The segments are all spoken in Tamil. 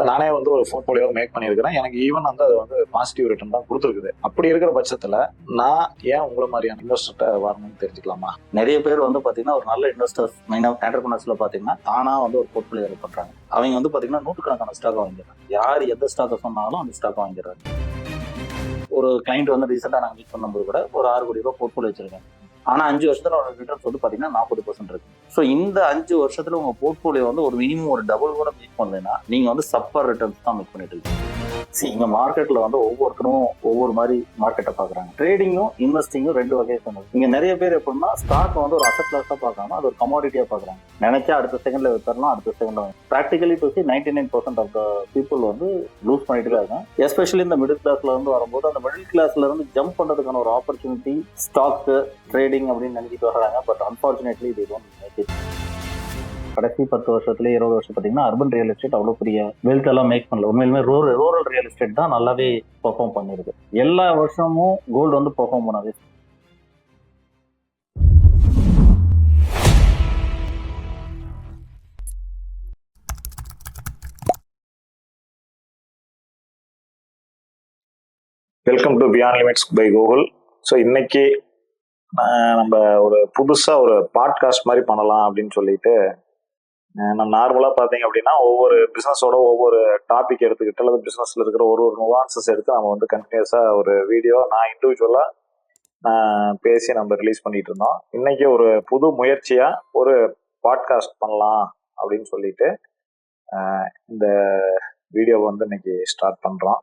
நானே வந்து ஒரு போர்ட்போலியோ மேக் பண்ணியிருக்கிறேன். எனக்கு ஈவன் வந்து அது வந்து பாசிட்டிவ் ரிட்டர்ன் தான் கொடுத்துருக்குது. அப்படி இருக்கிற பட்சத்துல நான் ஏன் உங்களை மாதிரியான இன்வெஸ்டர்கிட்ட வரணும்னு தெரிஞ்சுக்கலாமா? நிறைய பேர் வந்து பாத்தீங்கன்னா ஒரு நல்ல இன்வெஸ்டர்ஸ் மெயினாக என்டர்பிரினர்ஸ்ல பாத்தீங்கன்னா தானா வந்து ஒரு போர்ட்போலியோ பண்றாங்க. அவங்க வந்து பாத்தீங்கன்னா நூற்றுக்கணக்கான ஸ்டாக் வாங்கிடுறாங்க. யார் எந்த ஸ்டாக்கை சொன்னாலும் அந்த ஸ்டாக் வாங்கிடுறாங்க. ஒரு கிளைண்ட் வந்து ரீசெண்டா நாங்கள் மீட் பண்ணும்போது கூட ஒரு 6 கோடி ரூபாய் போர்ட்போலியோ வச்சிருக்கேன். ஆனா 5 வருஷத்துல ஒரு ரிட்டர்ன்ஸ் வந்து பாத்தீங்கன்னா 40% இருக்கு. ஸோ இந்த 5 வருஷத்துல உங்க போர்ட்போலியோ வந்து ஒரு மினிமம் ஒரு டபுள் கூட மீட் பண்ணலைன்னா நீங்க வந்து சப்பர் ரிட்டர்ன்ஸ் தான் மீட் பண்ணிட்டு இருக்கீங்க. இங்க மார்க்கெட்ல வந்து ஒவ்வொருத்தரும் ஒவ்வொரு மாதிரி மார்க்கெட்டை பாக்குறாங்க. ட்ரேடிங்கும் இன்வெஸ்டிங்கும் 2 வகையை சொன்னது. இங்க நிறைய பேர் எப்படின்னா ஸ்டாக் வந்து ஒரு அசெட் கிளாஸா பாக்காம அது ஒரு கமாடிட்டியா பாக்குறாங்க. நினைச்சா அடுத்த செகண்ட்ல வித்தரலாம், அடுத்த செகண்ட்ல practically to 99% of the people வந்து லூஸ் பண்ணிட்டு தான் இருக்காங்க. எஸ்பெஷலி இந்த மிடில் கிளாஸ்ல இருந்து வரும்போது அந்த மிடில் கிளாஸ்ல இருந்து ஜம்ப் பண்றதுக்கான ஒரு ஆப்பர்ச்சுனிட்டி ஸ்டாக் ட்ரேடிங் அப்படின்னு நினைச்சிட்டு வர்றாங்க. பட் அன்பார்ச்சுனேட்லி இது கடைசி 10 வருஷத்துல 20 வருஷம் பாத்தீங்கன்னா அர்பன் ரியல் எஸ்டேட் அவ்வளவு பெரிய வெல்த் எல்லாம் மேக் பண்ணல. உண்மையிலுமே ரூரல் ரியல் எஸ்டேட் தான் நல்லாவே பெர்ஃபார்ம் பண்ணிருக்கு. எல்லா வருஷமும் கோல்டு வந்து பெர்ஃபார்ம் பண்ணாது. Welcome to beyond limits by Google. So இன்னைக்கு நம்ம ஒரு புதுசா ஒரு பாட்காஸ்ட் மாதிரி பண்ணலாம் அப்படின்னு சொல்லிட்டு நம்ம நார்மலாக பார்த்தீங்க அப்படின்னா ஒவ்வொரு பிஸ்னஸோட ஒவ்வொரு டாபிக் எடுத்துக்கிட்டு அல்லது பிஸ்னஸில் இருக்கிற ஒரு நுவான்சஸ் எடுத்து நம்ம வந்து கண்டினியூஸாக ஒரு வீடியோ நான் இண்டிவிஜுவலாக பேசி நம்ம ரிலீஸ் பண்ணிட்டு இருந்தோம். இன்னைக்கு ஒரு புது முயற்சியாக ஒரு பாட்காஸ்ட் பண்ணலாம் அப்படின்னு சொல்லிட்டு இந்த வீடியோவை வந்து இன்னைக்கு ஸ்டார்ட் பண்ணுறோம்.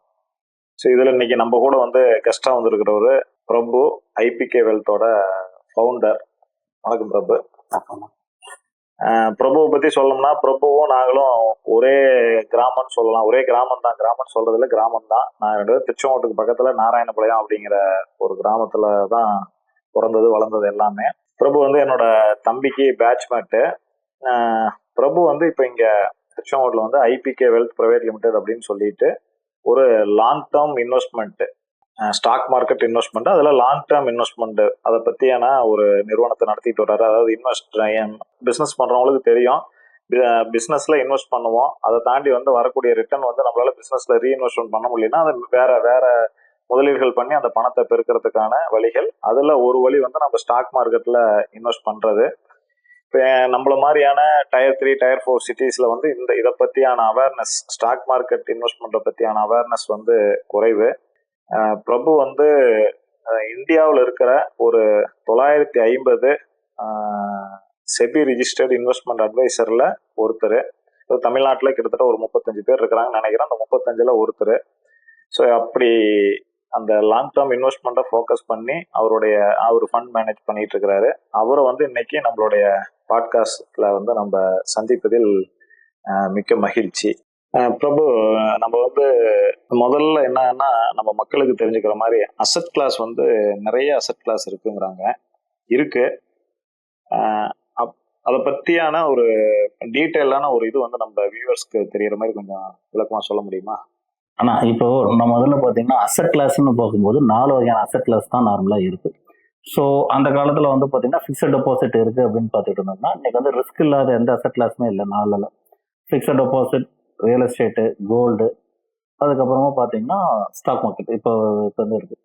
ஸோ இதில் இன்னைக்கு நம்ம கூட வந்து கெஸ்டாக வந்துருக்கிற ஒரு பிரபு, ஐபிகே வெல்த்தோட ஃபவுண்டர். வணக்கம் பிரபு. பிரபுவை பற்றி சொல்லணும்னா பிரபுவும் நாங்களும் ஒரே கிராமம்னு சொல்லலாம். ஒரே கிராமம் தான், கிராமம்னு சொல்றதுல கிராமம் தான். நான் 2 பேரும் திருச்செங்கோட்டுக்கு பக்கத்தில் நாராயணபாளையம் அப்படிங்கிற ஒரு கிராமத்தில் தான் பிறந்தது வளர்ந்தது எல்லாமே. பிரபு வந்து என்னோட தம்பிக்கு பேட்ச்மேட்டு. பிரபு வந்து இப்போ இங்கே திருச்செங்கோட்டில் வந்து ஐபிகே வெல்த் பிரைவேட் லிமிடெட் அப்படின்னு சொல்லிட்டு ஒரு long term investment, stock market investment, அதில் லாங் டேர்ம் இன்வெஸ்ட்மெண்ட் அதை பற்றியான ஒரு நிறுவனத்தை நடத்திட்டு வர்றாரு. அதாவது பிஸ்னஸ் பண்ணுறவங்களுக்கு தெரியும், பிஸ்னஸில் இன்வெஸ்ட் பண்ணுவோம், அதை தாண்டி வந்து வரக்கூடிய ரிட்டர்ன் வந்து நம்மளால பிஸ்னஸில் ரீஇன்வெஸ்ட்மெண்ட் பண்ண முடியலன்னா அது வேற முதலீடுகள் பண்ணி அந்த பணத்தை பெருக்கிறதுக்கான வழிகள். அதில் ஒரு வழி வந்து நம்ம ஸ்டாக் மார்க்கெட்டில் இன்வெஸ்ட் பண்ணுறது. இப்போ நம்மள மாதிரியான Tier 3 Tier 4 சிட்டிஸில் வந்து இதை பற்றியான அவேர்னஸ், ஸ்டாக் மார்க்கெட் இன்வெஸ்ட்மெண்ட்டை பற்றியான அவேர்னஸ் வந்து குறைவு. பிரபு வந்து இந்தியாவில் இருக்கிற ஒரு 950 செபி ரிஜிஸ்டர்டு இன்வெஸ்ட்மெண்ட் அட்வைசரில் ஒருத்தர். தமிழ்நாட்டில் கிட்டத்தட்ட ஒரு 35 பேர் இருக்கிறாங்கன்னு நினைக்கிறேன். அந்த 35ல் ஒருத்தர். ஸோ அப்படி அந்த லாங் டேர்ம் இன்வெஸ்ட்மெண்ட்டை ஃபோக்கஸ் பண்ணி அவர் ஃபண்ட் மேனேஜ் பண்ணிட்டு இருக்கிறாரு. அவரை வந்து இன்னைக்கு நம்மளுடைய பாட்காஸ்ட்ல வந்து நம்ம சந்திப்பதில் மிக்க மகிழ்ச்சி. பிரபு, நம்ம வந்து முதல்ல என்னன்னா நம்ம மக்களுக்கு தெரிஞ்சுக்கிற மாதிரி அசெட் கிளாஸ் வந்து நிறைய அசெட் கிளாஸ் இருக்குங்கிறாங்க. இருக்கு. அதை பற்றியான ஒரு டீட்டெயிலான ஒரு இது வந்து நம்ம வியூவர்ஸ்க்கு தெரியற மாதிரி கொஞ்சம் விளக்கமாக சொல்ல முடியுமா? ஆனால் இப்போ நம்ம முதல்ல பார்த்தீங்கன்னா அசெட் கிளாஸ்ன்னு பார்க்கும்போது 4 வகையான அசெட் கிளாஸ் தான் நார்மலாக இருக்குது. ஸோ அந்த காலத்தில் வந்து பார்த்தீங்கன்னா ஃபிக்ஸட் டெபாசிட் இருக்குது அப்படின்னு பார்த்துட்டு இருந்தோம்னா இன்னைக்கு வந்து ரிஸ்க் இல்லாத எந்த அசெட் கிளாஸுமே இல்லை. 4ல் fixed deposit, real estate, gold, அதுக்கப்புறமா பார்த்தீங்கன்னா ஸ்டாக் மார்க்கெட் இப்போ வந்து இருக்குது.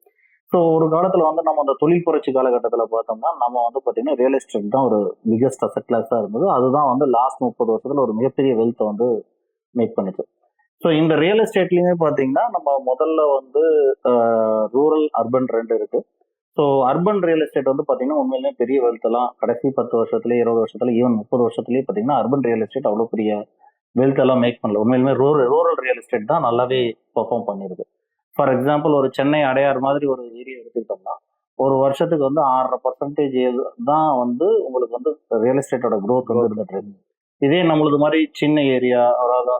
ஸோ ஒரு காலத்தில் வந்து நம்ம அந்த தொழில் புரட்சி காலகட்டத்தில் பார்த்தோம்னா நம்ம வந்து பார்த்தீங்கன்னா ரியல் எஸ்டேட் தான் ஒரு பிக்கஸ்ட் அசெட் கிளாஸாக இருந்தது. அதுதான் வந்து லாஸ்ட் 30 வருஷத்தில் ஒரு மிகப்பெரிய வெல்த்தை வந்து மேக் பண்ணிச்சு. ஸோ இந்த ரியல் எஸ்டேட்லையுமே பார்த்தீங்கன்னா நம்ம முதல்ல வந்து ரூரல் அர்பன் 2 இருக்கு. ஸோ அர்பன் ரியல் எஸ்டேட் வந்து பார்த்தீங்கன்னா உண்மையிலேயே பெரிய வெல்த்தெல்லாம் கடைசி 10 வருஷத்துலேயே 20 வருஷத்துல ஈவன் 30 வருஷத்துலேயே பார்த்தீங்கன்னா அர்பன் ரியல் எஸ்டேட் அவ்வளோ பெரிய வெல்த்தெல்லாம் மேக் பண்ணல. உண்மையிலுமே ரூரல் ரியல் எஸ்டேட் தான் நல்லாவே பெர்ஃபார்ம் பண்ணிருக்கு. ஃபார் எக்ஸாம்பிள் ஒரு சென்னை அடையார் மாதிரி ஒரு ஏரியா எடுத்துக்கிட்டோம்னா ஒரு வருஷத்துக்கு வந்து 6% தான் வந்து உங்களுக்கு வந்து ரியல் எஸ்டேட்டோட க்ரோத் வந்து இருந்துட்டு இருக்கு. இதே நம்மளது மாதிரி சின்ன ஏரியா, அதாவது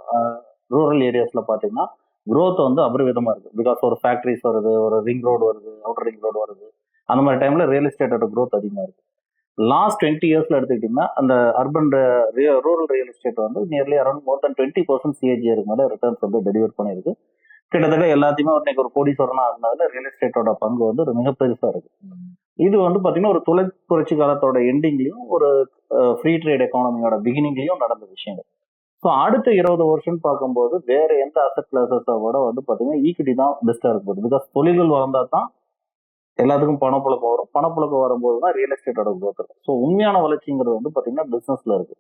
ரூரல் ஏரியாஸ்ல பார்த்தீங்கன்னா க்ரோத் வந்து அபரிவிதமா இருக்கு. பிகாஸ் ஒரு ஃபேக்டரிஸ் வருது, ஒரு ரிங் ரோடு வருது, அவுட்டர் ரிங் ரோடு வருது. அந்த மாதிரி டைம்ல ரியல் எஸ்டேட்டோட க்ரோத் அதிகமாக இருக்கு. லாஸ்ட் 20 இயர்ஸ்ல எடுத்துக்கிட்டீங்கன்னா அந்த அர்பன் ரூரல் ரியல் எஸ்டேட் வந்து நியர்லி அரௌண்ட் மோர் தென் 20% சிஏஜிஆருக்கு மேலே ரிட்டர்ன்ஸ் வந்து டெலிவர் பண்ணியிருக்கு. கிட்டத்தட்ட எல்லாத்தையுமே இன்னைக்கு ஒரு கோடீஸ்வரனா இருந்ததுல ரியல் எஸ்டேட்டோட பங்கு வந்து ஒரு மிக பெருசா இருக்கு. இது வந்து பாத்தீங்கன்னா ஒரு தொழில் புரட்சி காலத்தோட எண்டிங்லயும் ஒரு ஃப்ரீ ட்ரேட் எக்கானமியோட பிகினிங்லயும் நடந்த விஷயங்கள். ஸோ அடுத்த 20 வருஷம் பார்க்கும்போது வேற எந்த அசட் கிளாஸஸை விட வந்து பார்த்தீங்கன்னா ஈக்விட்டி தான் பெஸ்ட்டாக இருக்க போகுது. பிகாஸ் தொழில்கள் வளர்ந்தால் தான் எல்லாத்துக்கும் பணப்புழக்கம் வரும். பணப்புழக்கம் வரும்போது தான் ரியல் எஸ்டேட்டோட growth இருக்கும். ஸோ உண்மையான வளர்ச்சிங்கிறது வந்து பார்த்தீங்கன்னா பிஸ்னஸ்ல இருக்கு.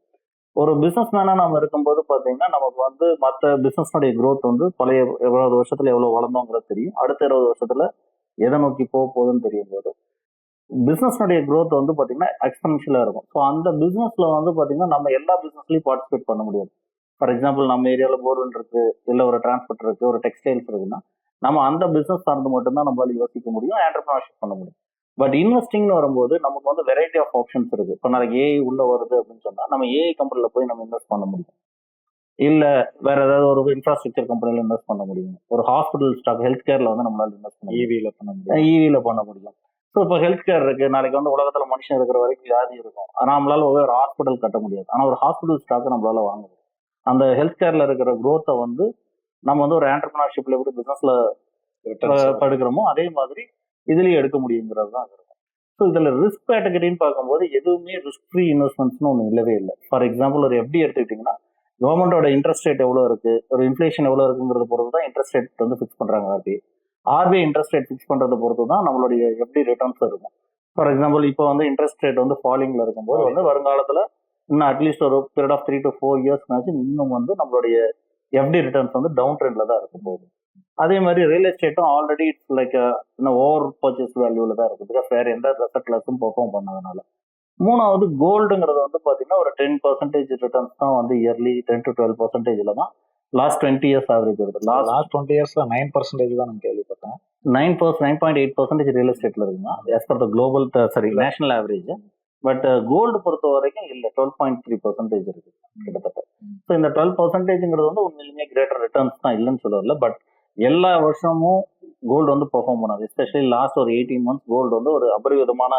ஒரு பிசினஸ் மேனா நம்ம இருக்கும்போது பார்த்தீங்கன்னா நமக்கு வந்து மற்ற பிசினஸ்னுடைய growth வந்து பழைய 20 வருஷத்துல எவ்வளவு வளர்ந்தோங்கிறது தெரியும். அடுத்த 20 வருஷத்துல எதை நோக்கி போக போகுதுன்னு தெரியும் போது பிசினஸ்னுடைய growth வந்து பார்த்தீங்கன்னா எக்ஸ்பென்ஷியலா இருக்கும். ஸோ அந்த பிசினஸ்ல வந்து பார்த்தீங்கன்னா நம்ம எல்லா பிசினஸ்லயும் பார்ட்டிசிபேட் பண்ண முடியாது. ஃபார் எக்ஸாம்பிள் நம்ம ஏரியாவில் போர்வெல் இருக்கு, இல்லை ஒரு டிரான்ஸ்போர்ட் இருக்கு, ஒரு டெக்ஸ்டைல்ஸ் இருக்குன்னா நம்ம அந்த பிசினஸ் சார்ந்து மட்டும்தான் நம்மளால யோசிக்க முடியும், என்டர்பிரினர்ஷிப் பண்ண முடியும். பட் இன்வெஸ்டிங்னு வரும்போது நமக்கு வந்து வெரைட்டி ஆஃப் ஆப்ஷன்ஸ் இருக்கு. இப்போ நாளைக்கு ஏஐ உள்ள வருது அப்படின்னு சொன்னா நம்ம ஏஐ கம்பெனில போய் நம்ம இன்வெஸ்ட் பண்ண முடியும், இல்ல வேற ஏதாவது ஒரு இன்ஃப்ராஸ்ட்ரக்சர் கம்பெனில இன்வெஸ்ட் பண்ண முடியும், ஒரு ஹாஸ்பிட்டல் ஸ்டாக் ஹெல்த் கேர்ல வந்து நம்மளால இன்வெஸ்ட் பண்ண முடியும், ஈவில பண்ண முடியும். ஈவில பண்ண முடியும். ஸோ இப்போ ஹெல்த் கேர் இருக்கு, நாளைக்கு வந்து உலகத்துல மனுஷன் இருக்கிற வரைக்கும் வியாதி இருக்கும், ஆனா நம்மளால ஒரு ஹாஸ்பிட்டல் கட்ட முடியாது, ஆனா ஒரு ஹாஸ்பிட்டல் ஸ்டாக் நம்மளால வாங்க முடியும். அந்த ஹெல்த் கேர்ல இருக்கிற growth-அ வந்து நம்ம வந்து ஒரு என்டர்பிரினர்ஷிப்ல எப்படி பிசினஸ்ல Returns. படுக்கிறோமோ அதே மாதிரி இதுலயும் எடுக்க முடியுங்கிறது தான் இருக்கும். ஸோ இதுல ரிஸ்க் கேட்டகரின்னு பார்க்கும்போது எதுவுமே ரிஸ்க் ஃப்ரீ இன்வெஸ்ட்மெண்ட்ஸ்னு ஒன்று இல்லவே இல்லை. ஃபார் எக்ஸாம்பிள் ஒரு எஃப்டி எடுத்துக்கிட்டிங்கன்னா கவர்மெண்டோட இன்ட்ரெஸ்ட் ரேட் எவ்வளோ இருக்கு, ஒரு இன்ஃப்ளேஷன் எவ்வளோ இருக்குங்கிறத பொறுத்து தான் இன்ட்ரெஸ்ட் ரேட் வந்து ஃபிக்ஸ் பண்றாங்க RBI. RBI interest rate fix பண்றதை பொறுத்து தான் நம்மளுடைய எஃப்டி ரிட்டர்ன்ஸ் இருக்கும். ஃபார் எக்ஸாம்பிள் இப்போ வந்து இன்ட்ரெஸ்ட் ரேட் வந்து ஃபாலிங்ல இருக்கும்போது வந்து வருங்காலத்துல இன்னும் அட்லீஸ்ட் ஒரு பீரியட் ஆஃப் 3 to 4 இயர்ஸ்னாச்சு இன்னும் வந்து நம்மளுடைய எஃப்டி ரிட்டர்ன்ஸ் வந்து டவுன் ட்ரெண்ட்ல தான் இருக்கும் போகுது. அதே மாதிரி ரியல் எஸ்டேட்டும் ஆல்ரெடி இட்ஸ் லைக் இன்னும் ஓவர் பர்ச்சேஸ் வேல்யூல தான் இருக்கு, பிகாஸ் வேற எந்த அசட் கிளாஸும் பெர்ஃபார்ம் பண்ணாதனால. மூணாவது கோல்டுங்கிறது வந்து பாத்தீங்கன்னா ஒரு 10% ரிட்டர்ன்ஸ் தான் வந்து இயர்லி 10 to 12% தான் லாஸ்ட் 20 இயர்ஸ் ஆவரேஜ் வருது. லாஸ்ட் 20 இயர்ஸ்ல 9% தான் நான் கேள்விப்பட்டேன். 9.8% ரியல் எஸ்டேட்ல இருக்குங்க as per the global national average. But gold பொறுத்த வரைக்கும் இல்ல 12.3% இருக்கு கிட்டத்தட்ட. ஸோ இந்த 12%ங்கிறது வந்து உண்மையிலுமே கிரேட்டர் ரிட்டர்ன்ஸ் தான் இல்லைன்னு சொல்லல. பட் எல்லா வருஷமும் கோல்டு வந்து பெர்ஃபார்ம் பண்ணாது. எஸ்பெஷலி லாஸ்ட் ஒரு 18 months கோல்டு வந்து ஒரு அபரிவிதமான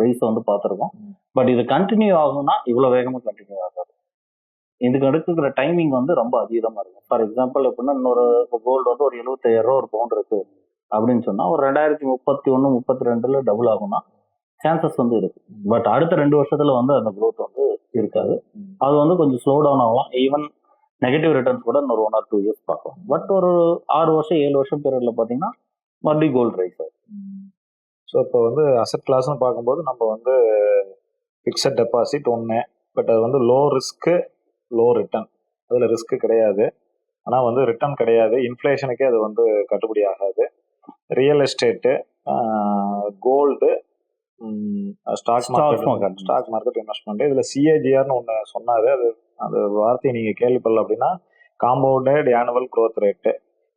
ரைஸ் வந்து பார்த்துருக்கோம். பட் இது கண்டினியூ ஆகும்னா இவ்வளவு வேகமா கண்டினியூ ஆகாது. இதுக்கு எடுத்துக்கிற டைமிங் வந்து ரொம்ப அதிகமா இருக்கும். ஃபார் எக்ஸாம்பிள் எப்படின்னா இன்னொரு கோல்டு வந்து ஒரு 75,000 ஒரு பவுண்ட் இருக்கு அப்படின்னு சொன்னா ஒரு 2031 32ல டபுள் ஆகும்னா சான்சஸ் வந்து இருக்கு. பட் அடுத்த 2 வருஷத்துல வந்து அந்த growth வந்து இருக்காது. அது வந்து கொஞ்சம் ஸ்லோ டவுன் ஆகலாம். ஈவன் நெகட்டிவ் ரிட்டர்ன்ஸ் கூட இன்னொரு 1 or 2 இயர்ஸ் பார்க்கலாம். பட் ஒரு 6 வருஷம் 7 வருஷம் பீரியட்ல பாத்தீங்கன்னா மறுபடியும் கோல்டு ரைஸ் ஆகும். ஸோ இப்போ வந்து அசட் கிளாஸ்னு பார்க்கும்போது நம்ம வந்து ஃபிக்ஸட் டெபாசிட் ஒன்று, பட் அது வந்து லோ ரிஸ்க்கு லோ ரிட்டர்ன். அதில் ரிஸ்க்கு கிடையாது, ஆனால் வந்து ரிட்டர்ன் கிடையாது, இன்ஃப்ளேஷனுக்கே அது வந்து கட்டுப்படி ஆகாது. Real estate, gold, stock market investment. இதில் சிஏஜிஆர்னு ஒன்று சொன்னார், அது அந்த வார்த்தையை நீங்கள் கேள்விப்படல அப்படின்னா காம்பவுண்டட் ஆனுவல் க்ரோத் ரேட்டு,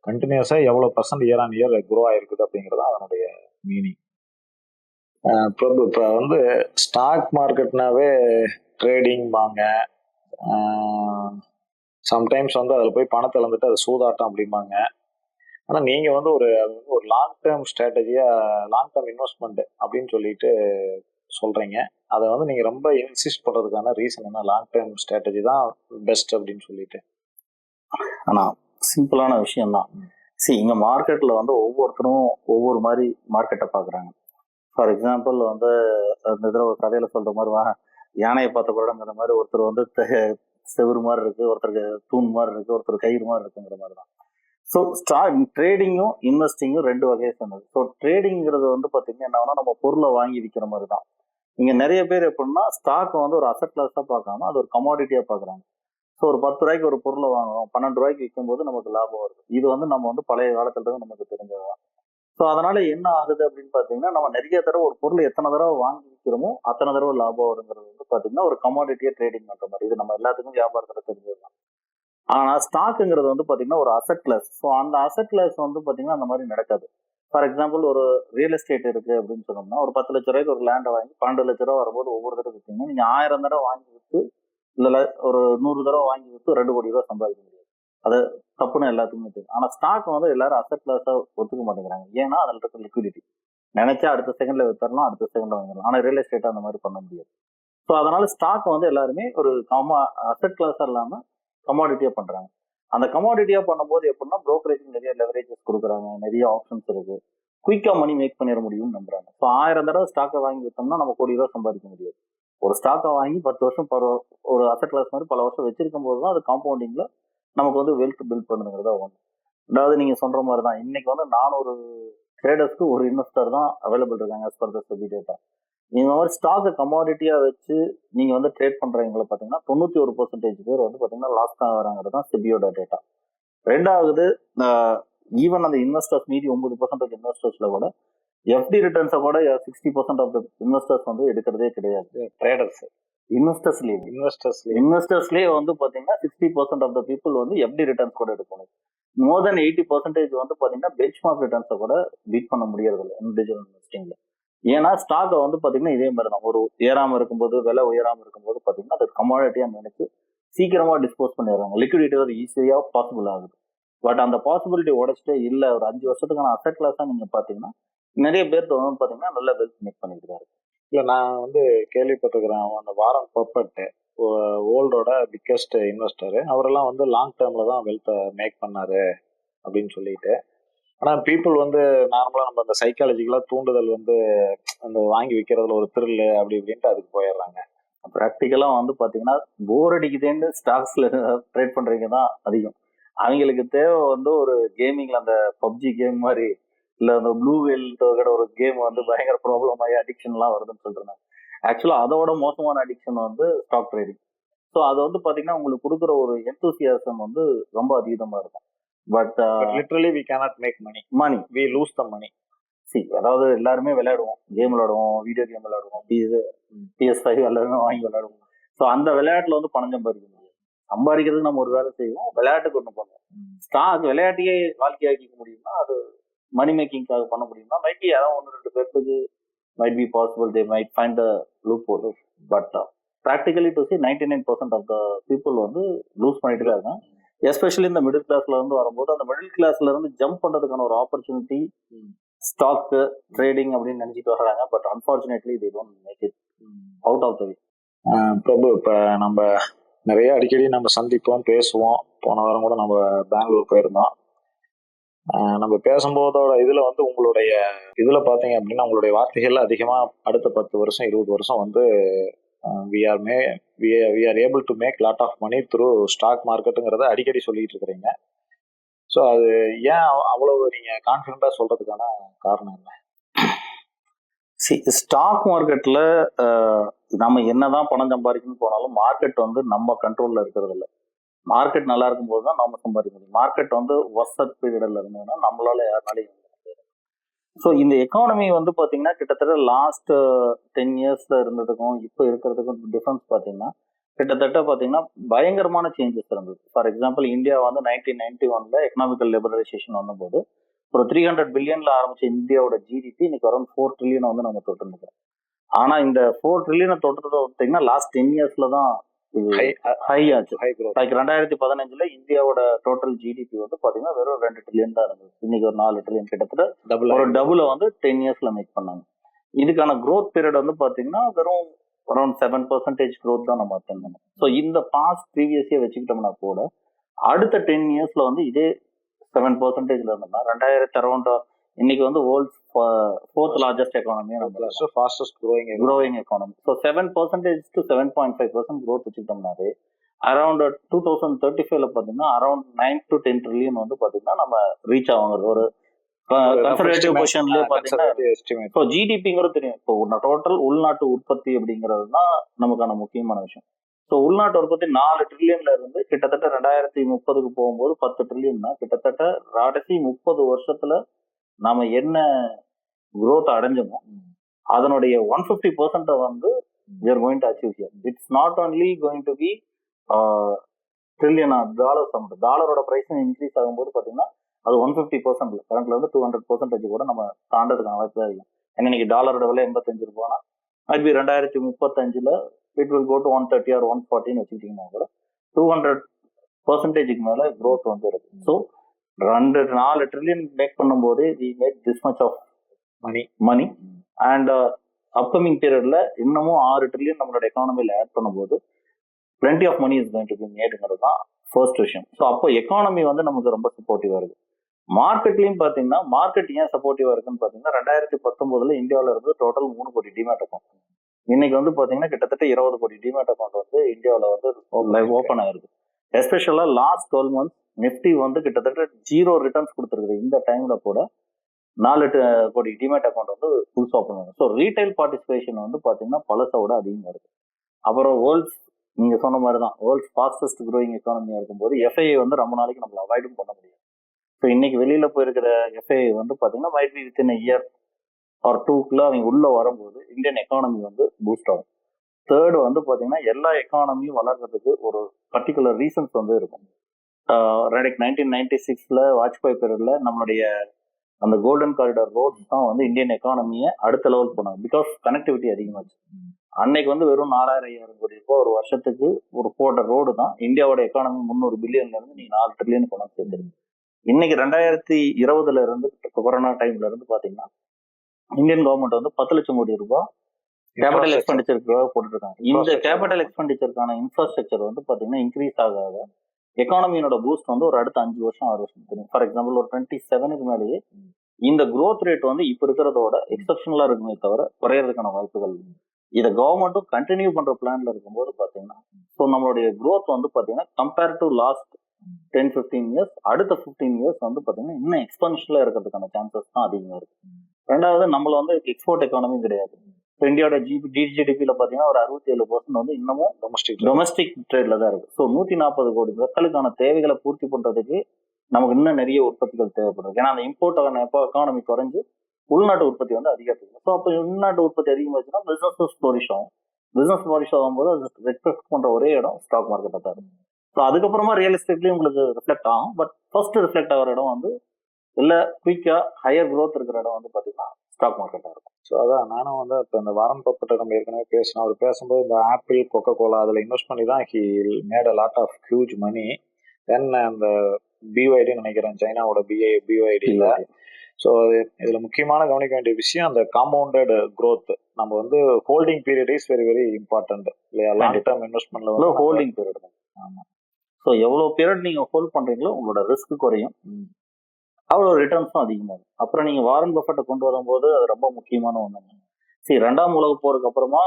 கண்டினியூஸாக எவ்வளோ % இயர் ஆன் இயர் க்ரோ ஆயிருக்குது அப்படிங்கிறது அதனுடைய மீனிங். பிரபு, இப்போ வந்து ஸ்டாக் மார்க்கெட்னாவே ட்ரேடிங் வாங்க, சம்டைம்ஸ் வந்து அதில் போய் பணத்தை இழந்துட்டு அது சூதாட்டம் அப்படிம்பாங்க. ஆனால் நீங்கள் வந்து ஒரு லாங் டேர்ம் ஸ்ட்ராட்டஜியாக லாங் டேர்ம் இன்வெஸ்ட்மெண்ட் அப்படின்னு சொல்லிட்டு சொல்கிறீங்க. அதை வந்து நீங்கள் ரொம்ப இன்சிஸ்ட் பண்ணுறதுக்கான ரீசன் என்ன? லாங் டேர்ம் ஸ்ட்ராட்டஜி தான் பெஸ்ட் அப்படின்னு சொல்லிட்டு. ஆனால் சிம்பிளான விஷயம் தான். இங்கே மார்க்கெட்டில் வந்து ஒவ்வொருத்தரும் ஒவ்வொரு மாதிரி மார்க்கெட்டை பார்க்குறாங்க. ஃபார் எக்ஸாம்பிள் வந்து அந்த இதில் ஒரு கதையில் சொல்கிற மாதிரி யானையை பார்த்த கூடங்கிற மாதிரி ஒருத்தர் வந்து செவுரு மாதிரி இருக்குது, ஒருத்தருக்கு தூண் மாதிரி இருக்குது, ஒருத்தர் கயிறு மாதிரி இருக்குங்கிற மாதிரி தான். ஸோ ட்ரேடிங்கும் இன்வெஸ்டிங்கும் 2 வகையை சேர்ந்தது. ஸோ ட்ரேடிங்கிறது வந்து பார்த்தீங்கன்னா என்ன, நம்ம பொருளை வாங்கி விற்கிற மாதிரி தான். இங்கே நிறைய பேர் எப்படின்னா ஸ்டாக் வந்து ஒரு அசட் கிளாஸாக பார்க்காம அது ஒரு கமாடிட்டியாக பார்க்குறாங்க. ஸோ ஒரு 10 ரூபாய்க்கு ஒரு பொருளை வாங்குறோம், 12 ரூபாய்க்கு விற்கும் போது நமக்கு லாபம் வருது. இது வந்து நம்ம வந்து பழைய காலத்துல இருந்து நமக்கு தெரிஞ்சதுதான். ஸோ அதனால என்ன ஆகுது அப்படின்னு பார்த்தீங்கன்னா நம்ம நிறைய தடவை ஒரு பொருள் எத்தனை தடவை வாங்கி விற்கிறோமோ அத்தனை தடவை லாபம் வருங்கிறது வந்து பார்த்தீங்கன்னா ஒரு கமாடிட்டியை ட்ரேடிங் பண்ற மாதிரி. இது நம்ம எல்லாத்துக்கும் வியாபாரத்தில் தெரிஞ்சதுதான். ஆனா ஸ்டாக்குங்கிறது வந்து பாத்தீங்கன்னா ஒரு அசட் கிளாஸ். ஸோ அந்த அசட் கிளாஸ் வந்து பாத்தீங்கன்னா அந்த மாதிரி நடக்காது. ஃபார் எக்ஸாம்பிள் ஒரு ரியல் எஸ்டேட் இருக்கு அப்படின்னு சொன்னோம்னா ஒரு 10 லட்ச ரூபாய்க்கு ஒரு லேண்டை வாங்கி 12 லட்ச ரூபா வரும்போது ஒவ்வொரு தடவை விற்றீங்கன்னா நீங்க 1000 தடவை வாங்கி விற்று இல்ல ஒரு 100 தடவை வாங்கி விற்று 2 கோடி ரூபாய் சம்பாதிக்க முடியாது. அது தப்புன்னு எல்லாத்துக்குமே தெரியும். ஆனா ஸ்டாக் வந்து எல்லாரும் அசட் கிளாஸா ஒத்துக்க மாட்டேங்கிறாங்க. ஏன்னா அதில் இருக்க லிக்விடிட்டி, நினைச்சா அடுத்த செகண்ட்ல வித்தரலாம், அடுத்த செகண்ட்ல வாங்கிடலாம். ஆனா ரியல் எஸ்டேட் அந்த மாதிரி பண்ண முடியாது. ஸோ அதனால ஸ்டாக் வந்து எல்லாருமே ஒரு அசட் கிளாஸா இல்லாம கமாடிட்டியா பண்றாங்க. அந்த கமாடிட்டியா பண்ணும்போது எப்படின்னா புரோக்கரேஜ் நிறைய லெவரேஜஸ் கொடுக்குறாங்க, நிறைய ஆப்ஷன்ஸ் இருக்கு, குயிக்கா மணி மேக் பண்ணிட முடியும்னு நம்புறாங்க. ஸோ 1000 தடவை ஸ்டாக்கை வாங்கி விற்றோம்னா நம்ம கோடி ரூபாய் சம்பாதிக்க முடியாது. ஒரு ஸ்டாக்கை வாங்கி 10 வருஷம் ஒரு அசட் கிளாஸ் மாதிரி பல வருஷம் வச்சிருக்கும் போது தான் அது காம்பவுண்டிங்ல நமக்கு வந்து வெல்த் பில்ட் பண்ணுங்கிறதா ஒன்று. அதாவது நீங்க சொல்ற மாதிரி தான் இன்னைக்கு வந்து 400 ட்ரேடர்ஸ்க்கு ஒரு இன்வெஸ்டர் தான் அவைலபிள் இருக்காங்க as per the SEBI data. இந்த மாதிரி ஸ்டாக்கை கமாடிட்டியா வச்சு நீங்க வந்து ட்ரேட் பண்றவங்களை பாத்தீங்கன்னா 91% பேர் வந்து பாத்தீங்கன்னா லாஸ் தான் வராங்கிறது தான் செபியோட டேட்டா. ரெண்டாவது ஈவன் அந்த இன்வெஸ்டர்ஸ் மீதி 9% இன்வெஸ்டர்ஸ்ல கூட எஃப்டி ரிட்டர்ன்ஸை கூட 60% ஆஃப் த இன்வெஸ்டர்ஸ் வந்து எடுக்கிறதே கிடையாது. ட்ரேடர்ஸ் இன்வெஸ்டர்ஸ்லேயே வந்து பாத்தீங்கன்னா 60% ஆஃப் த பீப்புள் வந்து எஃப்டி ரிட்டர்ன்ஸ் கூட எடுக்கணும். மோர் தென் 80% வந்து பாத்தீங்கன்னா பெஞ்ச் மார்க் ரிட்டர்ன்ஸை கூட பீட் பண்ண முடியறது இல்லை இண்டிவிஜுவல் இன்வெஸ்டிங்ல. ஏன்னா ஸ்டாக்கை வந்து பாத்தீங்கன்னா இதே மாதிரி தான் ஒரு ஏறாம இருக்கும்போது விலை உயராம இருக்கும்போது பாத்தீங்கன்னா அது கமாடிட்டியா நினைச்சு சீக்கிரமா டிஸ்போஸ் பண்ணிடுறாங்க. லிக்விடிட்டி வந்து ஈஸியா பாசிபிள் ஆகுது. பட் அந்த பாசிபிலிட்டி உடச்சிட்டே இல்லை. ஒரு 5 வருஷத்துக்கான அசட் கிளாஸா நீங்க பாத்தீங்கன்னா நிறைய பேர் பாத்தீங்கன்னா நல்ல வெல்த் மேக் பண்ணிருக்காரு. இல்ல நான் வந்து கேள்விப்பட்டிருக்கிறேன், அந்த வாரன் பஃபெட் வேர்ல்டோட பிக்கஸ்ட் இன்வெஸ்டர், அவரெல்லாம் வந்து லாங் டேர்ம்ல தான் வெல்த்தை மேக் பண்ணாரு அப்படின்னு சொல்லிட்டு. ஆனா பீப்புள் வந்து நார்மலா நம்ம அந்த சைக்காலஜிக்கலா தூண்டுதல் வந்து அந்த வாங்கி விற்கிறதுல ஒரு த்ரில் அப்படி இப்படின்ட்டு அதுக்கு போயிடுறாங்க. ப்ராக்டிக்கலா வந்து பாத்தீங்கன்னா போர் அடிக்குதுன்னு ஸ்டாக்ஸ்ல ட்ரேட் பண்றீங்க தான் அதிகம். அவங்களுக்கு தேவை வந்து ஒரு கேமிங்ல அந்த பப்ஜி கேம் மாதிரி இல்ல அந்த ப்ளூ வேல் ஒரு கேம் வந்து பயங்கர ப்ராப்ளம் ஆகி அடிக்ஷன் எல்லாம் வருதுன்னு சொல்றாங்க. ஆக்சுவலா அதோட மோசமான அடிக்ஷன் வந்து ஸ்டாக் ட்ரேடிங். ஸோ அது வந்து பாத்தீங்கன்னா உங்களுக்கு கொடுக்குற ஒரு எந்தூசியாசம் வந்து ரொம்ப அதிகமா இருக்கும். But literally we cannot make money, we lose the money. அதாவது எல்லாருமே விளையாடுவோம், கேம் விளையாடுவோம், வீடியோ கேம் விளையாடுவோம், PS5 எல்லாருமே வாங்கி விளையாடுவோம். ஸோ அந்த விளையாட்டுல வந்து பணம் சம்பாதிக்க முடியும். சம்பாதிக்கிறதுக்கு நம்ம ஒரு வேலை செய்வோம், விளையாட்டுக்கு ஒன்று பண்ணுவோம். ஸ்டாக் விளையாட்டையே வாழ்க்கையாக்கிக்க முடியும்னா அது மணி மேக்கிங்காக பண்ண முடியும்னா மைட் பி யாராவது 1-2 பேருக்கு might be possible, they might find the loophole. But practically to see 99% of the people வந்து லூஸ் பண்ணிட்டு தான் இருக்காங்க. எஸ்பெஷலி இந்த மிடில் கிளாஸ்ல இருந்து வரும்போது அந்த மிடில் கிளாஸ்ல இருந்து ஜம்ப் பண்றதுக்கான ஒரு ஆப்பர்ச்சுனிட்டி ஸ்டாக் ட்ரேடிங் அப்படின்னு நினைச்சிட்டு வர்றாங்க. But unfortunately they don't make it out of the way. Prabhu, இப்போ நம்ம நிறைய அடிக்கடி நம்ம சந்திப்போம், பேசுவோம். போன வாரம் கூட நம்ம பெங்களூர் போயிருந்தோம். நம்ம பேசும்போதோட இதுல வந்து உங்களுடைய இதுல பாத்தீங்க அப்படின்னா உங்களுடைய வார்த்தைகள்ல அதிகமா அடுத்த 10 வருஷம் 20 வருஷம் வந்து we are able to make lot of money through stock மார்க்கெட்டுங்கிறத அடிக்கடி சொல்லிட்டு இருக்கிறீங்க. ஸோ அது ஏன் அவ்வளவு நீங்க கான்ஃபிடண்டா சொல்றதுக்கான காரணம் என்ன? ஸ்டாக் மார்க்கெட்ல நம்ம என்னதான் பணம் சம்பாதிக்கணும்னு போனாலும் மார்க்கெட் வந்து நம்ம கண்ட்ரோல்ல இருக்கிறது இல்லை. மார்க்கெட் நல்லா இருக்கும் போது தான் நம்ம சம்பாதிக்க முடியும். மார்க்கெட் வந்து வர்ஸ்ட் பீரியட்ல இருந்ததுன்னா நம்மளால யாருனாலையும். ஸோ இந்த எக்கானமி வந்து பார்த்தீங்கன்னா கிட்டத்தட்ட லாஸ்ட் 10 இயர்ஸ்ல இருந்ததுக்கும் இப்போ இருக்கிறதுக்கும் டிஃபரன்ஸ் பார்த்தீங்கன்னா கிட்டத்தட்ட பார்த்தீங்கன்னா பயங்கரமான சேஞ்சஸ் இருந்தது. ஃபார் எக்ஸாம்பிள் இந்தியா வந்து 1991 எக்கனாமிக்கல் லிபரலைசேஷன் வந்தபோது ஒரு 300 பில்லியன்ல ஆரம்பிச்ச இந்தியாவோட ஜிடிபி இன்னைக்கு அரௌண்ட் 4 ட்ரில்லியன் வந்து நம்ம தொட்டுருக்கோம். ஆனா இந்த 4 ட்ரில்லியனை தொட்டுறது பார்த்தீங்கன்னா லாஸ்ட் 10 இயர்ஸ்ல தான் ஹை ஆச்சு. லைக் 2015 இந்தியாவோட டோட்டல் ஜிடிபி வந்து பாத்தீங்கன்னா வெறும் 2 ட்ரில்லியன் தான் இருந்தது. இன்னைக்கு ஒரு 4 ட்ரில்லியன், கிட்டத்தட்ட ஒரு டபுள வந்து 10 இயர்ஸ்ல மேக் பண்ணாங்க. இதுக்கான க்ரோத் பீரியட் வந்து பாத்தீங்கன்னா வெறும் அரௌண்ட் 7% க்ரோத் தான் நம்ம அட்டெண்ட் பண்ணோம். ஸோ இந்த பாஸ்ட் ப்ரீவியஸ் இயர் வச்சுக்கிட்டோம்னா கூட அடுத்த 10 இயர்ஸ்ல வந்து இதே 7% இருந்தோம்னா 2000 அரௌண்ட் இன்னைக்கு வந்து world's 4th largest economy, fastest growing economy. So 7% to 7.5% growth வச்சுக்கிட்டோம்னாவே அரௌண்ட் 2035 பாத்தீங்கன்னா அரௌண்ட் 9 to 10 ட்ரில்லியன் வந்து பாத்தீங்கன்னா நம்ம ரீச் ஆகுங்கிறது ஒரு கன்சர்வேட்டிவ் பொசிஷன்லயே பாத்தீங்கன்னா. ஸோ ஜிடிபிங்கிறது தெரியும். இப்போ டோட்டல் உள்நாட்டு உற்பத்தி அப்படிங்கிறது தான் நமக்கான முக்கியமான விஷயம். ஸோ உள்நாட்டு உற்பத்தி 4 ட்ரில்லியன்ல இருந்து கிட்டத்தட்ட 2030 போகும்போது 10 ட்ரில்லியன் தான். கிட்டத்தட்ட கடைசி 30 வருஷத்துல நாம என்ன growth அடைஞ்சோமோ அதனுடைய 150% வந்து we are going to achieve here. It's not only going to be trillion dollars amount. டாலரோட பிரைஸ் இன்க்ரீஸ் ஆகும்போது பாத்தீங்கன்னா அது 150% கரண்ட்ல வந்து 200% கூட நம்ம தாண்டதுக்கான வாய்ப்பு தான் இருக்கும். ஏன்னா இன்னைக்கு டாலரோட விலை 85 ரூபாய்னா அது 2035 it will go to 130 or 140 வச்சுக்கிட்டீங்கன்னா கூட 200% மேல growth வந்து இருக்கு. ஸோ 4 ட்ரில்லியன் மேக் பண்ணும் போதே we made this much of money and upcoming பீரியட்ல இன்னமும் 6 ட்ரில்லியன் நம்மளோட எக்கானமில ஆட் பண்ணும்போது plenty of money is going to be madeங்கிறது தான் ஃபர்ஸ்ட் விஷயம். ஸோ அப்போ எக்கானமி வந்து நமக்கு ரொம்ப சப்போர்ட்டிவா இருக்கு. மார்க்கெட்லயும் பாத்தீங்கன்னா மார்க்கெட் ஏன் சப்போர்ட்டிவா இருக்குன்னு பாத்தீங்கன்னா 2019 இந்தியாவில இருந்து டோட்டல் 3 கோடி டிமேட் இருக்கும். இன்னைக்கு வந்து பாத்தீங்கன்னா கிட்டத்தட்ட 20 கோடி டிமேட் அக்கௌண்ட் வந்து இந்தியாவில் வந்து ஓப்பன் ஆயிருக்கு. எஸ்பெஷலா லாஸ்ட் 12 months நிஃப்டி வந்து கிட்டத்தட்ட 0 ரிட்டர்ன்ஸ் கொடுத்துருக்குது. இந்த டைம்ல கூட 4 கோடி டிமேட் அக்கௌண்ட் வந்து புதுசா ஓப்பன் ஆகும். ஸோ ரீட்டைல் பார்ட்டிசிபேஷன் வந்து பாத்தீங்கன்னா பழசை விட அதிகமா இருக்கு. அப்புறம் வேர்ல்ட்ஸ் நீங்க சொன்ன மாதிரி தான் வேர்ல்ட்ஸ் ஃபாஸ்டஸ்ட் க்ரோயிங் எக்கானமியா இருக்கும்போது எஃப்ஐஐ வந்து ரொம்ப நாளைக்கு நம்மள அவாய்டும் பண்ண முடியாது. ஸோ இன்னைக்கு வெளியில போயிருக்கிற எஃப்ஐஐ வந்து பாத்தீங்கன்னா might be within year or 2க்குள்ள அவங்க உள்ள வரும்போது இந்தியன் எக்கானமி வந்து பூஸ்ட் ஆகும். தேர்டு வந்து பாத்தீங்கன்னா எல்லா எக்கானமியும் வளர்றதுக்கு ஒரு பர்டிகுலர் ரீசன்ஸ் வந்து இருக்கும். 1996 வாஜ்பாய் பீரியட்ல நம்மளுடைய அந்த கோல்டன் காரிடார் ரோட்ஸ் தான் வந்து இந்தியன் எக்கானமியை அடுத்த லெவல் போனாங்க. பிகாஸ் கனெக்டிவிட்டி அதிகமாச்சு. அன்னைக்கு வந்து வெறும் 4000 கோடி ரூபாய் ஒரு வருஷத்துக்கு ஒரு போட்ட ரோடு தான் இந்தியாவோட எக்கானமி 300 பில்லியன்ல இருந்து நீங்க 4 ட்ரில்லியன் கொண்டு சேர்ந்துருக்கு. இன்னைக்கு 2020 இருந்து கொரோனா டைம்ல இருந்து பாத்தீங்கன்னா இந்தியன் கவர்மெண்ட் வந்து 10 லட்சம் கோடி ரூபாய் கேபிட்டல் எக்ஸ்பெண்டிச்சருக்காக போட்டுருக்காங்க. இந்த கேபிட்டல் எக்ஸ்பெண்டிச்சருக்கான இன்ஃப்ராஸ்ட்ரக்சர் வந்து பாத்தீங்கன்னா இன்க்ரீஸ் ஆக எக்கானமியோட பூஸ்ட் வந்து ஒரு அடுத்த 5 வருஷம் 6 வருஷம் தெரியும். ஃபார் எக்ஸாம்பிள் ஒரு 27க்கு மேலேயே இந்த growth ரேட் வந்து இப்ப இருக்கிறதோட எக்ஸப்ஷனலா இருக்குமே தவிர குறையறதுக்கான வாய்ப்புகள். இதை கவர்மெண்ட்டும் கண்டினியூ பண்ற பிளான்ல இருக்கும்போது பாத்தீங்கன்னா ஸோ நம்மளுடைய growth வந்து பாத்தீங்கன்னா கம்பேர் டு லாஸ்ட் 10-15 இயர்ஸ் அடுத்த 15 இயர்ஸ் வந்து பாத்தீங்கன்னா இன்னும் எக்ஸ்பென்ஷியலா இருக்கிறதுக்கான சான்சஸ் தான் அதிகமா இருக்கு. ரெண்டாவது நம்மள வந்து எக்ஸ்போர்ட் எக்கானமி கிடையாது. இப்போ இந்தியாவோட ஜிடிபியில பாத்தீங்கன்னா ஒரு 67% வந்து இன்னமும் டொமஸ்டிக் ட்ரேட்ல தான் இருக்கு. ஸோ 140 கோடி மக்களுக்கான தேவைகளை பூர்த்தி பண்றதுக்கு நமக்கு இன்னும் நிறைய உற்பத்திகள் தேவைப்படுது. ஏன்னா அந்த இம்போர்ட் எக்கானமி குறைஞ்சு உள்நாட்டு உற்பத்தி வந்து அதிகரிக்கும். ஸோ அப்போ உள்நாட்டு உற்பத்தி அதிகமாச்சுன்னா பிசினஸ் ஃப்ளோரிஷ் ஆகும். பிசினஸ் ஃப்ளோரிஷ் ஆகும்போது அது ரெஸ்பெக்ட் பண்ற ஒரே இடம் ஸ்டாக் மார்க்கெட்டை தான் இருக்கும். ஸோ அதுக்கப்புறமா ரியல் எஸ்டேட்லயும் உங்களுக்கு ரிஃப்ளெக்ட் ஆகும். பட் ஃபர்ஸ்ட் ரிஃப்ளெக்ட் ஆகிற இடம் வந்து இல்ல குயிக்கா ஹையர் growth இருக்கிற இடம் வந்து பாத்தீங்கன்னா ஸ்டாக் மார்க்கெட்டா இருக்கும். ஸோ அதான் நானும் வந்து இப்போ இந்த வாரன் பஃபெட்டை நம்ம ஏற்கனவே பேசினோம். அவர் பேசும்போது இந்த ஆப்பிள் கொக்கோ கோலா அதில் இன்வெஸ்ட் பண்ணி தான் he made a lot of huge money. Then அந்த பிஒய்டி நினைக்கிறேன் சைனாவோட பிஒய்டியில். ஸோ இதில் முக்கியமான கவனிக்க வேண்டிய விஷயம் அந்த காம்பவுண்டட் growth. நம்ம வந்து holding period is very very important இல்லையா? லாங் டேர்ம் இன்வெஸ்ட்மெண்ட்ல வந்து ஹோல்டிங் பீரியட் தான். ஆமா. ஸோ எவ்வளவு பீரியட் நீங்க ஹோல்ட் பண்றீங்களோ உங்களோட ரிஸ்க் குறையும், அவ்வளோ ரிட்டர்ன்ஸும் அதிகமாகும். அப்புறம் நீங்க வாரன் பஃபெட்டை கொண்டு வரும்போது அது ரொம்ப முக்கியமான ஒண்ணு. சரி, 2ஆம் உலக போருக்கு அப்புறமா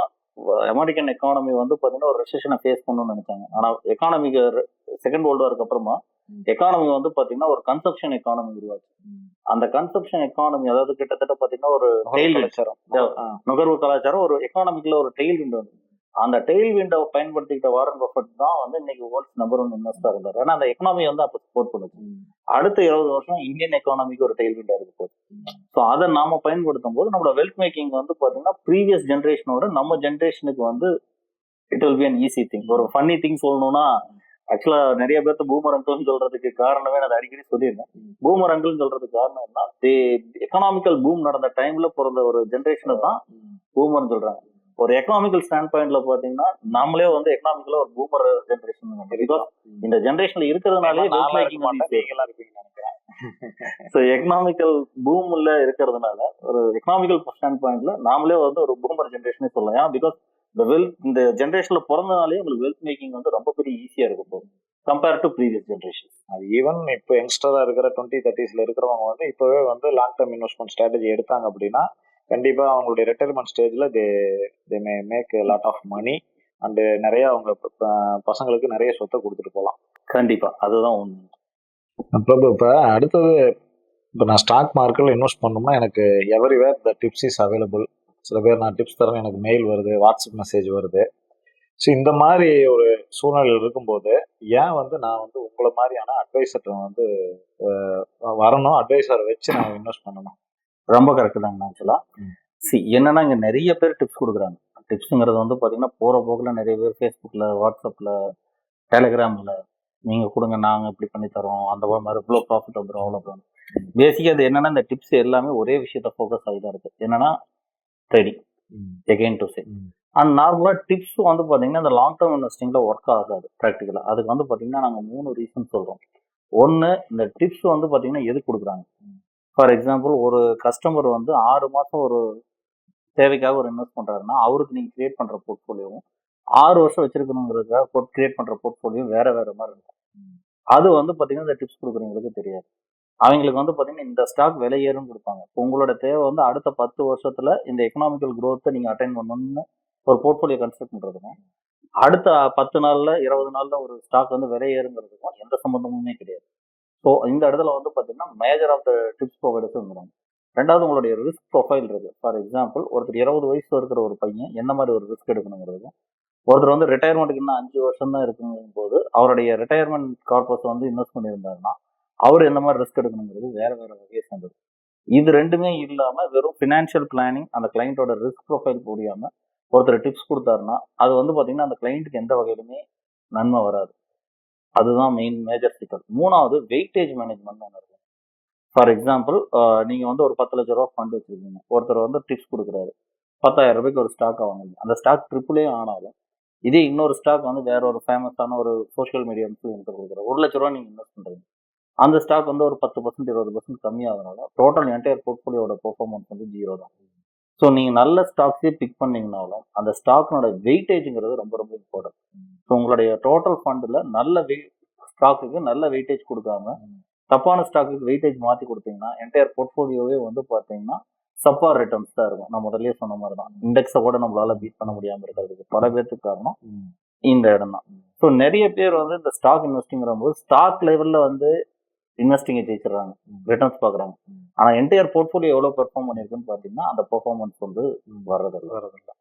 அமெரிக்கன் எக்கானமி வந்து பாத்தீங்கன்னா ஒரு ரெசெஷனை ஃபேஸ் பண்ணணும்னு நினைச்சாங்க. ஆனா எக்கானமிக்கு செகண்ட் வேர்ல்டு வாருக்கு அப்புறமா எக்கானமி வந்து பாத்தீங்கன்னா ஒரு கன்சப்ஷன் எக்கானமி உருவாச்சு. அந்த கன்சப்ஷன் எக்கானமி அதாவது கிட்டத்தட்ட பாத்தீங்கன்னா ஒரு டெய்ல் கலாச்சாரம், நுகர்வு கலாச்சாரம் ஒரு எக்கானமிக்குள்ள ஒரு டெய்ல் விண்டோ வந்து அந்த டெய்ல் விண்டோவை பயன்படுத்திக்கிட்ட வாரன் பஃபெட் தான் வந்து இன்னைக்கு வேர்ல்ட்ஸ் நம்பர் 1 இன்வெஸ்டர் இருந்தார். ஏன்னா அந்த எக்கானமி வந்து அப்ப சப்போர்ட் பண்ணுச்சு. அடுத்த 20 வருஷம் இந்தியன் எக்கானமிக்கு ஒரு டெய்ல் விண்டோ இருக்கு போகுது. ஸோ அதை நாம பயன்படுத்தும் போது நம்மளோட வெல்த் மேக்கிங் வந்து பாத்தீங்கன்னா ப்ரீவியஸ் ஜென்ரேஷனோட நம்ம ஜென்ரேஷனுக்கு வந்து it will be an easy thing. ஒரு ஃபன்னி திங் சொல்லணும்னா ஆக்சுவலா நிறைய பேர்த்த பூமர் அங்கிள்னு சொல்றதுக்கு காரணமே நான் அடிக்கடி சொல்லியிருந்தேன். பூமர் அங்கிள்னு சொல்றதுக்கு காரணம் என்ன, எக்கனாமிக்கல் பூம் நடந்த டைம்ல பிறந்த ஒரு ஜென்ரேஷனை தான் பூமர்னு சொல்றாங்க. ஒரு எக்கனாமிக்கல் ஸ்டாண்ட் பாயிண்ட்ல பாத்தீங்கன்னா நம்மளே வந்து எக்கனாமிக்கல ஒரு பூமர் ஜென்ரேஷன். இந்த ஜென்ரேஷன்ல இருக்கிறதுனாலே எக்கனாமிக்கல் பூம்ல இருக்கிறதுனால ஒரு எக்கனாமிக்கல் ஸ்டாண்ட் பாயிண்ட்ல நாமளே வந்து ஒரு பூமர் ஜென்ரேஷனே சொல்லலாம். பிகாஸ் இந்த ஜென்ரேஷன்ல பிறந்தனாலே உங்களுக்கு வெல்த் மேக்கிங் வந்து ரொம்ப பெரிய ஈஸியா இருக்கும் போகும் கம்பேர் டு ப்ரீவியஸ் ஜென்ரேஷன். அது ஈவன் இப்போ யங்ஸ்டரா இருக்கிற 20-30s இருக்கிறவங்க வந்து இப்பவே வந்து லாங் டேர்ம் இன்வெஸ்ட்மெண்ட் ஸ்ட்ராட்டஜி எடுத்தாங்க அப்படின்னா கண்டிப்பா அவங்களுடைய ரிட்டையர்மெண்ட் ஸ்டேஜ்ல they may make lot of money and நிறைய அவங்க பசங்களுக்கு நிறைய சொத்தை கொடுத்துட்டு போகலாம். கண்டிப்பா அதுதான் உண்மை. பிரபு, இப்போ அடுத்தது இப்போ நான் ஸ்டாக் மார்க்கெட்டில் இன்வெஸ்ட் பண்ணோம்னா எனக்கு everywhere the tips is available. சில பேர் நான் டிப்ஸ் தரேன், எனக்கு மெயில் வருது, வாட்ஸ்அப் மெசேஜ் வருது. ஸோ இந்த மாதிரி ஒரு சூழ்நிலையில் இருக்கும்போது ஏன் வந்து நான் வந்து உங்களை மாதிரியான அட்வைசர் வந்து வரணும், அட்வைசரை வச்சு நான் இன்வெஸ்ட் பண்ணணும்? ரொம்ப கரெக்ட் தாங்க. ஆக்சுவலா என்னன்னா இங்க நிறைய பேர் டிப்ஸ் கொடுக்குறாங்க. டிப்ஸுங்கிறது வந்து பாத்தீங்கன்னா போற போக்குல நிறைய பேர் ஃபேஸ்புக்ல, வாட்ஸ்அப்ல, டெலிகிராம்ல நீங்க கொடுங்க நாங்க இப்படி பண்ணி தரோம், அந்த மாதிரி இவ்வளோ ப்ராஃபிட் வந்துடும் அவ்வளோ. பேசிக்கா அது என்னன்னா இந்த டிப்ஸ் எல்லாமே ஒரே விஷயத்த ஃபோக்கஸ் ஆகி தான் இருக்கு. என்னன்னா trading again to say. And நார்மலா டிப்ஸ் வந்து பாத்தீங்கன்னா இந்த லாங் டேர்ம் இன்வெஸ்டிங்ல ஒர்க் ஆகாது ப்ராக்டிக்கலா. அதுக்கு வந்து பாத்தீங்கன்னா நாங்க 3 ரீசன் சொல்றோம். ஒன்னு, இந்த டிப்ஸ் வந்து பாத்தீங்கன்னா எது கொடுக்குறாங்க. ஃபார் எக்ஸாம்பிள் ஒரு கஸ்டமர் வந்து 6 மாசம் ஒரு தேவைக்காக ஒரு இன்வெஸ்ட் பண்றாருன்னா அவருக்கு நீங்க கிரியேட் பண்ற போர்ட்ஃபோலியோவும் 6 வருஷம் வச்சிருக்கணுங்கிறதுக்காக கிரியேட் பண்ற போர்ட்ஃபோலியோ வேற வேற மாதிரி இருக்கும். அது வந்து பாத்தீங்கன்னா இந்த டிப்ஸ் கொடுக்குறவங்களுக்கு தெரியாது. அவங்களுக்கு வந்து பாத்தீங்கன்னா இந்த ஸ்டாக் விலை ஏறும் கொடுப்பாங்க. உங்களோட தேவை வந்து அடுத்த 10 வருஷத்துல இந்த எக்கனாமிக்கல் growth நீங்க அட்டைன் பண்ணணும்னு ஒரு போர்ட்ஃபோலியோ கன்ஸ்ட்ரக்ட் பண்றதுக்கும் அடுத்த 10 நாள்ல 20 நாள்ல ஒரு ஸ்டாக் வந்து விலை ஏறுங்கிறதுக்கும் எந்த சம்மந்தமுமே கிடையாது. ஸோ இந்த இடத்துல வந்து பார்த்தீங்கன்னா major of the tips providers வந்துடும். ரெண்டாவது உங்களுடைய ரிஸ்க் ப்ரொஃபைல் இருக்கு. ஃபார் எக்ஸாம்பிள் ஒருத்தர் 20 வயசு இருக்கிற ஒரு பையன் என்ன மாதிரி ஒரு ரிஸ்க் எடுக்கணுங்கிறதுக்கும் ஒருத்தர் வந்து ரிட்டையர்மெண்ட்டுக்கு இன்னும் 5 வருஷம் தான் இருக்குங்கும் போது அவருடைய ரிட்டையர்மெண்ட் கார்பஸ் வந்து இன்வெஸ்ட் பண்ணியிருந்தாருன்னா அவர் எந்த மாதிரி ரிஸ்க் எடுக்கணுங்கிறது வேற வேற வகையை சேர்ந்தது. இது ரெண்டுமே இல்லாம வெறும் ஃபினான்ஷியல் பிளானிங் அந்த கிளைண்டோட ரிஸ்க் ப்ரொஃபைல் புரியாம ஒருத்தர் டிப்ஸ் கொடுத்தாருன்னா அது வந்து பாத்தீங்கன்னா அந்த கிளைண்ட்டுக்கு எந்த வகையிலுமே நன்மை வராது. அதுதான் மெயின் மேஜர் சிக்கல். மூணாவது வெயிட்டேஜ் மேனேஜ்மெண்ட் ஒன்று இருக்கு. ஃபார் எக்ஸாம்பிள் நீங்க வந்து ஒரு 10 லட்ச ரூபா ஃபண்ட் வச்சிருக்கீங்க. ஒருத்தர் வந்து டிப்ஸ் கொடுக்குறாரு. 10,000 ரூபாய்க்கு ஒரு ஸ்டாக் வாங்குறீங்க. அந்த ஸ்டாக் ட்ரிபிளே ஆனாலும் இதே இன்னொரு ஸ்டாக் வந்து வேற ஒரு ஃபேமஸான ஒரு சோஷியல் மீடியா இன்ஃப்ளூயன்சர் கொடுக்குறாரு. 1 லட்ச ரூபா நீங்க இன்வெஸ்ட் பண்றீங்க. அந்த ஸ்டாக் வந்து ஒரு 10% 20% கம்மியாகிறதுனால டோட்டல் என்டையர் போர்ட்ஃபோலியோட பெர்ஃபார்மன்ஸ் வந்து 0 தான். ஸோ நீங்க நல்ல ஸ்டாக்ஸே பிக் பண்ணீங்கனாலும் அந்த ஸ்டாக்னோட வெயிட்டேஜ்ங்கிறது ரொம்ப ரொம்ப இம்பார்ட்டன்ட். ஸோ உங்களுடைய டோட்டல் ஃபண்டில் நல்ல ஸ்டாக்குக்கு நல்ல வெயிட்டேஜ் கொடுக்காம தப்பான ஸ்டாக்குக்கு வெயிட்டேஜ் மாற்றி கொடுத்தீங்கன்னா என்டையர் போர்ட்ஃபோலியோவே வந்து பார்த்தீங்கன்னா சப்பார் ரிட்டர்ன்ஸ் தான் இருக்கும். நான் முதல்லயே சொன்ன மாதிரி தான் இண்டெக்ஸை கூட நம்மளால பீட் பண்ண முடியாமல் இருக்கிறதுக்கு பல பேருக்கு காரணம் இந்த இடம் தான். ஸோ நிறைய பேர் வந்து இந்த ஸ்டாக் இன்வெஸ்டிங்கிற போது ஸ்டாக் லெவல்ல வந்து இன்வெஸ்டிங்கை ஜெயிச்சிடறாங்க, ரிட்டர்ன்ஸ் பார்க்குறாங்க. ஆனால் என்டையர் போர்ட்ஃபோலியோ எவ்வளோ பெர்ஃபார்ம் பண்ணியிருக்குன்னு பார்த்தீங்கன்னா அந்த பெர்ஃபார்மன்ஸ் வந்து வர்றதில்லை.